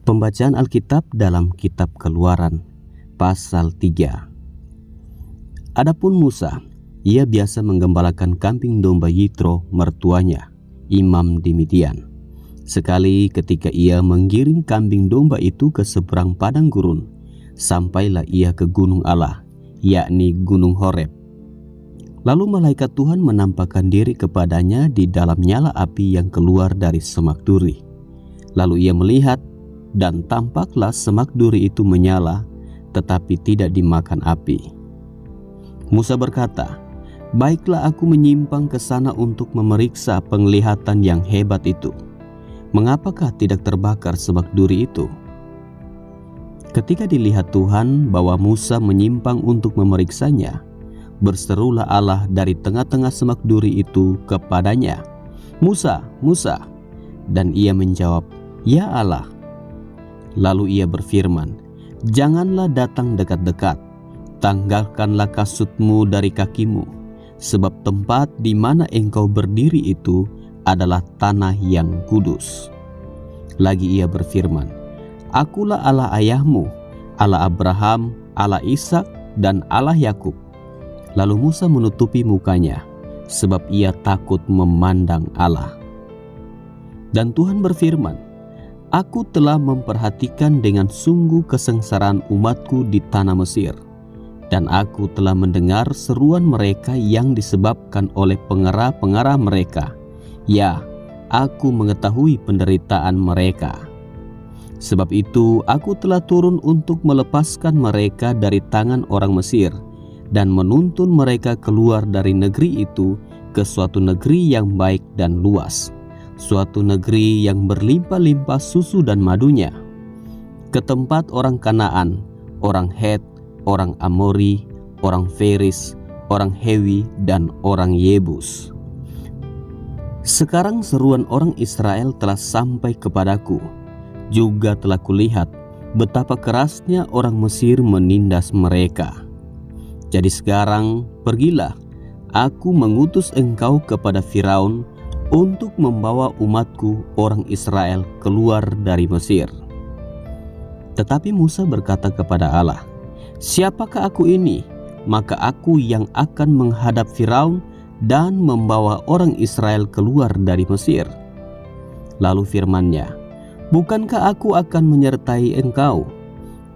Pembacaan Alkitab dalam kitab Keluaran pasal 3. Adapun Musa, ia biasa menggembalakan kambing domba Yitro mertuanya, imam di Midian. Sekali ketika ia menggiring kambing domba itu ke seberang padang gurun, sampailah ia ke gunung Allah, yakni gunung Horeb. Lalu malaikat Tuhan menampakkan diri kepadanya di dalam nyala api yang keluar dari semak duri. Lalu ia melihat, dan tampaklah semak duri itu menyala, tetapi tidak dimakan api. Musa berkata, "Baiklah, aku menyimpang ke sana untuk memeriksa penglihatan yang hebat itu. Mengapakah tidak terbakar semak duri itu?" Ketika dilihat Tuhan bahwa Musa menyimpang untuk memeriksanya, berserulah Allah dari tengah-tengah semak duri itu kepadanya, "Musa, Musa!" Dan ia menjawab, "Ya Allah." Lalu ia berfirman, "Janganlah datang dekat-dekat, tanggalkanlah kasutmu dari kakimu, sebab tempat di mana engkau berdiri itu adalah tanah yang kudus." Lagi ia berfirman, "Akulah Allah ayahmu, Allah Abraham, Allah Ishak, dan Allah Yakub." Lalu Musa menutupi mukanya, sebab ia takut memandang Allah. Dan Tuhan berfirman, "Aku telah memperhatikan dengan sungguh kesengsaraan umatku di tanah Mesir, dan aku telah mendengar seruan mereka yang disebabkan oleh pengarah-pengarah mereka. Ya, aku mengetahui penderitaan mereka. Sebab itu aku telah turun untuk melepaskan mereka dari tangan orang Mesir, dan menuntun mereka keluar dari negeri itu ke suatu negeri yang baik dan luas, suatu negeri yang berlimpah-limpah susu dan madunya, ke tempat orang Kanaan, orang Het, orang Amori, orang Feris, orang Hewi, dan orang Yebus. Sekarang seruan orang Israel telah sampai kepadaku, juga telah kulihat betapa kerasnya orang Mesir menindas mereka. Jadi sekarang pergilah, aku mengutus engkau kepada Firaun untuk membawa umatku orang Israel keluar dari Mesir." Tetapi Musa berkata kepada Allah, "Siapakah aku ini? Maka aku yang akan menghadap Firaun dan membawa orang Israel keluar dari Mesir." Lalu firman-Nya, "Bukankah aku akan menyertai engkau?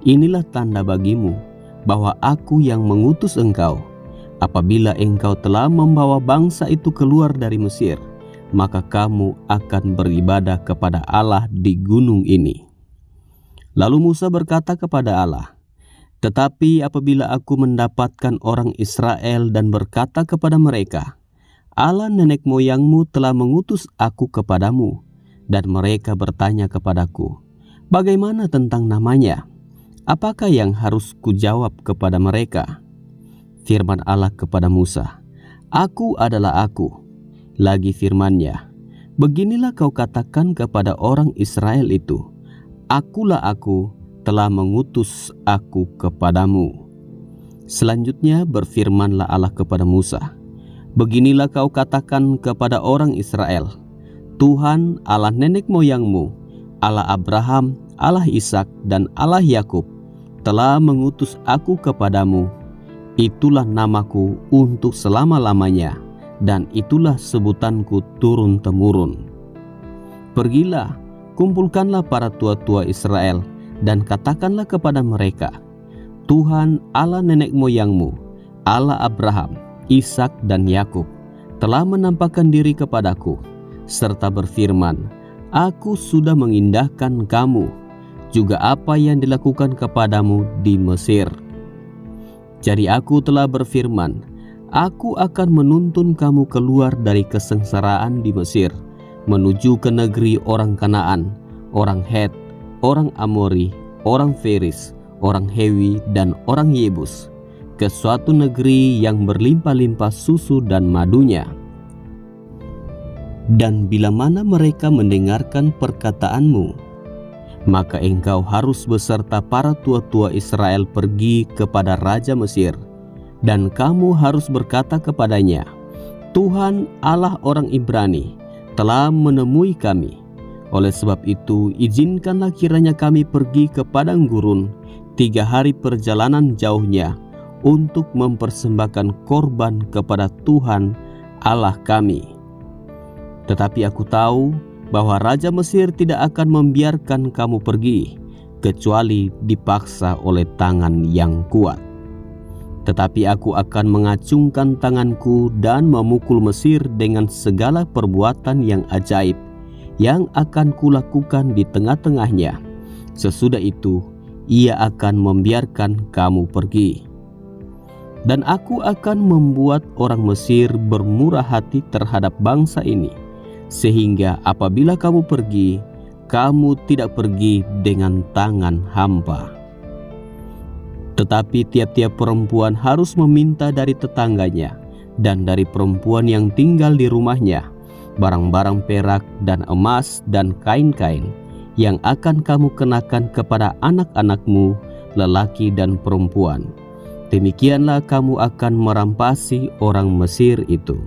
Inilah tanda bagimu bahwa aku yang mengutus engkau. Apabila engkau telah membawa bangsa itu keluar dari Mesir, maka kamu akan beribadah kepada Allah di gunung ini." Lalu Musa berkata kepada Allah, "Tetapi apabila aku mendapatkan orang Israel dan berkata kepada mereka, 'Allah nenek moyangmu telah mengutus aku kepadamu,' dan mereka bertanya kepadaku, 'Bagaimana tentang namanya?' Apakah yang harus kujawab kepada mereka?" Firman Allah kepada Musa, "Aku adalah Aku." Lagi firman-Nya, "Beginilah kau katakan kepada orang Israel itu, Akulah Aku, telah mengutus Aku kepadamu." Selanjutnya berfirmanlah Allah kepada Musa, "Beginilah kau katakan kepada orang Israel, Tuhan Allah nenek moyangmu, Allah Abraham, Allah Ishak, dan Allah Yakub telah mengutus Aku kepadamu. Itulah namaku untuk selama-lamanya, dan itulah sebutanku turun-temurun. Pergilah, kumpulkanlah para tua-tua Israel, dan katakanlah kepada mereka, Tuhan Allah nenek moyangmu, Allah Abraham, Ishak, dan Yakub telah menampakkan diri kepadaku, serta berfirman, Aku sudah mengindahkan kamu, juga apa yang dilakukan kepadamu di Mesir. Jadi aku telah berfirman, Aku akan menuntun kamu keluar dari kesengsaraan di Mesir, menuju ke negeri orang Kanaan, orang Het, orang Amori, orang Feris, orang Hewi, dan orang Yebus, ke suatu negeri yang berlimpah-limpah susu dan madunya. Dan bila mana mereka mendengarkan perkataanmu, maka engkau harus beserta para tua-tua Israel pergi kepada Raja Mesir, dan kamu harus berkata kepadanya, Tuhan Allah orang Ibrani telah menemui kami. Oleh sebab itu, izinkanlah kiranya kami pergi ke padang gurun 3 hari perjalanan jauhnya untuk mempersembahkan korban kepada Tuhan Allah kami. Tetapi aku tahu bahwa Raja Mesir tidak akan membiarkan kamu pergi, kecuali dipaksa oleh tangan yang kuat. Tetapi aku akan mengacungkan tanganku dan memukul Mesir dengan segala perbuatan yang ajaib yang akan kulakukan di tengah-tengahnya. Sesudah itu, ia akan membiarkan kamu pergi. Dan aku akan membuat orang Mesir bermurah hati terhadap bangsa ini, sehingga apabila kamu pergi, kamu tidak pergi dengan tangan hampa. Tetapi tiap-tiap perempuan harus meminta dari tetangganya dan dari perempuan yang tinggal di rumahnya barang-barang perak dan emas dan kain-kain yang akan kamu kenakan kepada anak-anakmu, lelaki dan perempuan. Demikianlah kamu akan merampasi orang Mesir itu.